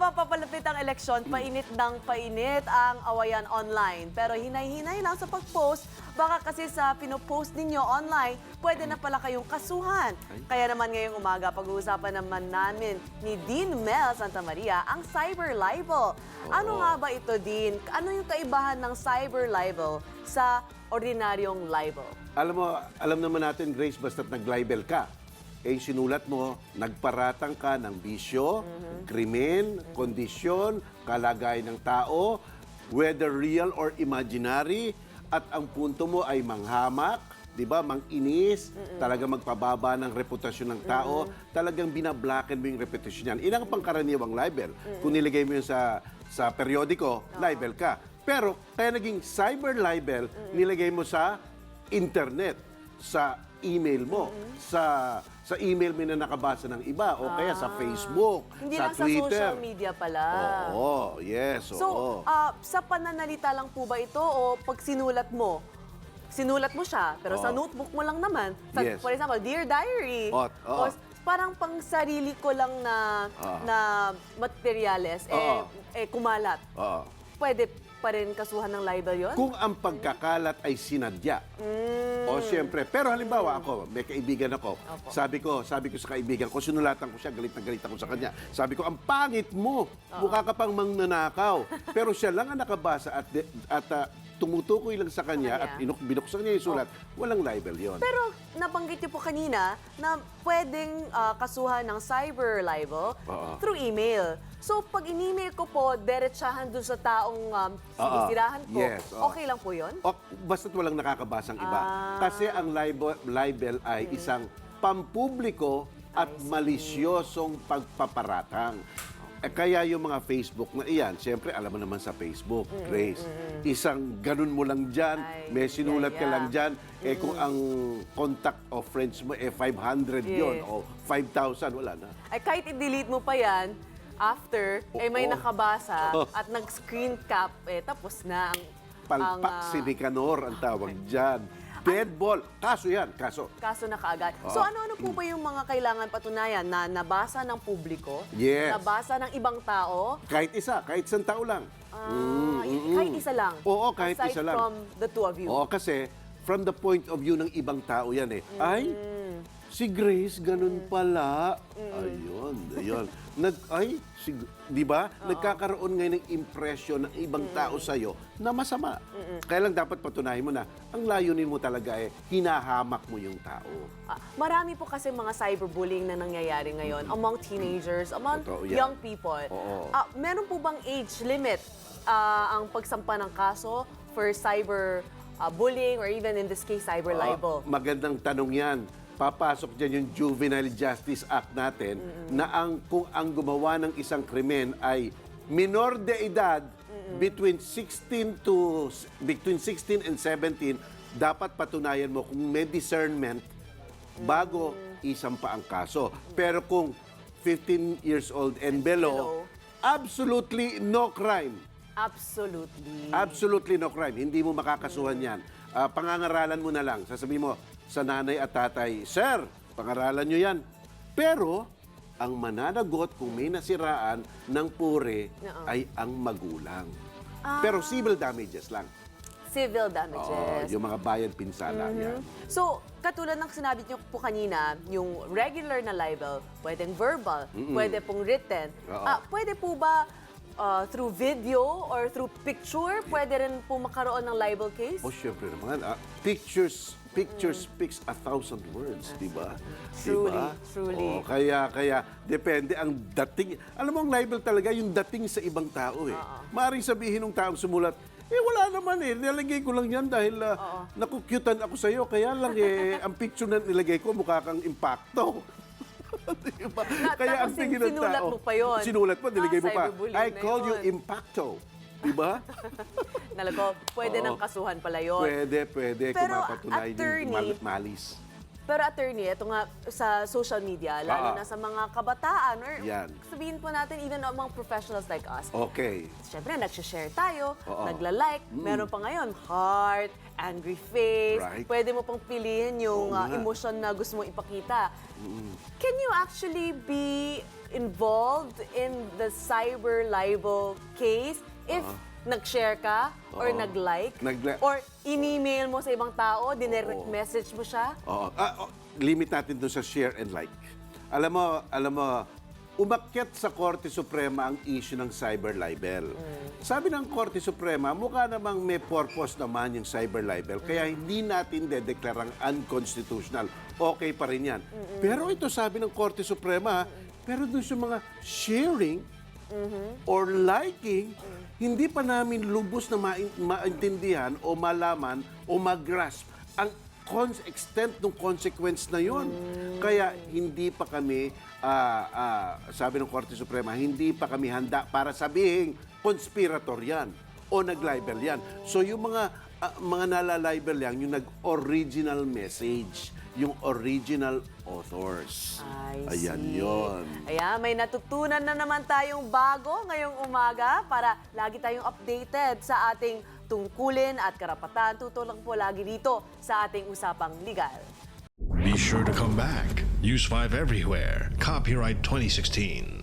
Habang papalapit ang eleksyon, painit ng painit ang awayan online. Pero hinay-hinay lang sa pag-post, baka kasi sa pinopost ninyo online, pwede na pala kayong kasuhan. Kaya naman ngayong umaga, pag-uusapan naman namin ni Dean Mel Santamaria ang cyber libel. Ano nga ba ito, Dean? Ano yung kaibahan ng cyber libel sa ordinaryong libel? Alam naman natin, Grace, basta't nag-libel ka, sinulat mo, nagparatang ka ng bisyo, krimen, kondisyon, kalagayan ng tao, whether real or imaginary, at ang punto mo ay manghamak, di ba, manginis, talaga magpababa ng reputasyon ng tao, talagang binablaken mo yung reputasyon niyan. Ilang pangkaraniwang libel. Kung nilagay mo yun sa periodiko, libel ka. Pero kaya naging cyber libel, nilagay mo sa internet, sa email mo, sa email mo na nakabasa ng iba, o kaya sa Facebook, Hindi sa lang Twitter. sa social media pala. Oo, yes, So, oo. sa pananalita lang po ba ito o pag sinulat mo siya, pero sa notebook mo lang naman. Yes. For example, Dear Diary. Oo. O parang pang sarili ko lang na materyales, kumalat. Oo. Pwede pa rin kasuhan ng libel yun? Kung ang pagkakalat ay sinadya. O siyempre, pero halimbawa ako, may kaibigan ako. Sabi ko sa kaibigan ko, sinulatan ko siya, galit na galit ako sa kanya. Sabi ko, ang pangit mo, mukha ka pang mangnanakaw. Pero siya lang ang nakabasa at tumutukoy lang sa kanya at binuksan niya yung sulat, walang libel yon. Pero nabanggit niyo po kanina na pwedeng kasuhan ng cyber libel through email. So, pag in-email ko po, diretsahan dun sa taong sinisirahan ko, Yes, okay lang po yun? O, basta't walang nakakabasang iba. Kasi ang libel ay isang pampubliko at malisyosong pagpaparatang. Kaya yung mga Facebook na iyan, siyempre alam mo naman sa Facebook, Grace, isang ganun mo lang dyan, may sinulat ka lang dyan, kung ang contact of friends mo 500 yon o 5,000, wala na. Ay, kahit i-delete mo pa yan, after, may nakabasa at nag-screen cap, tapos na ang... Palpak si Nicanor ang tawag dyan. Dead ball. Kaso yan, kaso. Kaso na kaagad. So ano-ano po ba yung mga kailangan patunayan na nabasa ng publiko? Yes. Nabasa ng ibang tao? Kahit isang tao lang. Kahit isa lang? Oo, kahit Aside isa lang. from the two of you? Oo, kasi from the point of view ng ibang tao yan Ay, si Grace, ganun pala. Ayun. Di ba? Nagkakaroon ngayon ng impression ng ibang tao sa'yo na masama. Kaya lang dapat patunahin mo na ang layunin mo talaga hinahamak mo yung tao. Marami po kasi mga cyberbullying na nangyayari ngayon among teenagers, among young people. Meron po bang age limit ang pagsampa ng kaso for cyber bullying or even in this case, cyber libel? Magandang tanong yan. Papasok dyan yung Juvenile Justice Act natin na kung ang gumawa ng isang krimen ay minor de edad between 16 and 17, dapat patunayan mo kung may discernment bago isampa ang kaso. Pero kung 15 years old and below, absolutely no crime. Absolutely no crime. Hindi mo makakasuhan yan. Pangangaralan mo na lang. Sasabihin mo sa nanay at tatay, Sir, pangaralan nyo yan. Pero, ang mananagot kung may nasiraan ng pure ay ang magulang. Pero civil damages lang. Civil damages. Yung mga bayad pinsala yan. So, katulad ng sinabi niyo po kanina, yung regular na libel, pwedeng verbal, pwede pong written. Pwede po ba through video or through picture, pwede rin po makaroon ng libel case? Syempre naman. Picture speaks 1,000 words, di ba? Truly. Kaya depende ang dating. Alam mo, ang libel talaga yung dating sa ibang tao Maaaring sabihin ng taong sumulat, wala naman nilagay ko lang yan dahil nakukyutan ako sa'yo. Kaya lang ang picture na nilagay ko mukha kang impacto. Diba? Kaya ang tingin ng tao. Sinulat mo pa yun. Sinulat mo, nilagay mo pa. I call you yun. impacto. Diba? Nalago, pwede ng kasuhan pala yun. Pwede. Pero Kung mapatunayan yung malis. Pero attorney, ito nga sa social media, lalo na sa mga kabataan or Yan. sabihin po natin even among professionals like us. Okay. Siyempre, nag-share tayo, Oo. nagla-like, meron pa ngayon, heart, angry face, Right. pwede mo pang piliin yung Oo nga. emotion na gusto mo ipakita. Can you actually be involved in the cyber libel case if nag-share ka or Oo. nag-like Nag-like. or in-email mo sa ibang tao, dinirect message mo siya? Oo. Limit natin doon sa share and like. Alam mo, umakyat sa Korte Suprema ang issue ng cyber libel. Sabi ng Korte Suprema, mukha namang may purpose naman yung cyber libel, kaya hindi natin dedeklarang unconstitutional. Okay pa rin yan. Pero ito sabi ng Korte Suprema, pero doon sa mga sharing or liking, hindi pa namin lubos na maintindihan o malaman o mag-grasp ang extent ng consequence na yon. Kaya hindi pa kami, sabi ng Korte Suprema, hindi pa kami handa para sabihin conspirator yan o nag-libel yan. So yung mga nala-libel yan, yung nag-original message, yung original authors. Ayan yon. Ayan, may natutunan na naman tayong bago ngayong umaga para lagi tayong updated sa ating tungkulin at karapatan. Tutulong po lagi dito sa ating Usapang Legal. Be sure to come back. Use 5 everywhere. Copyright 2016.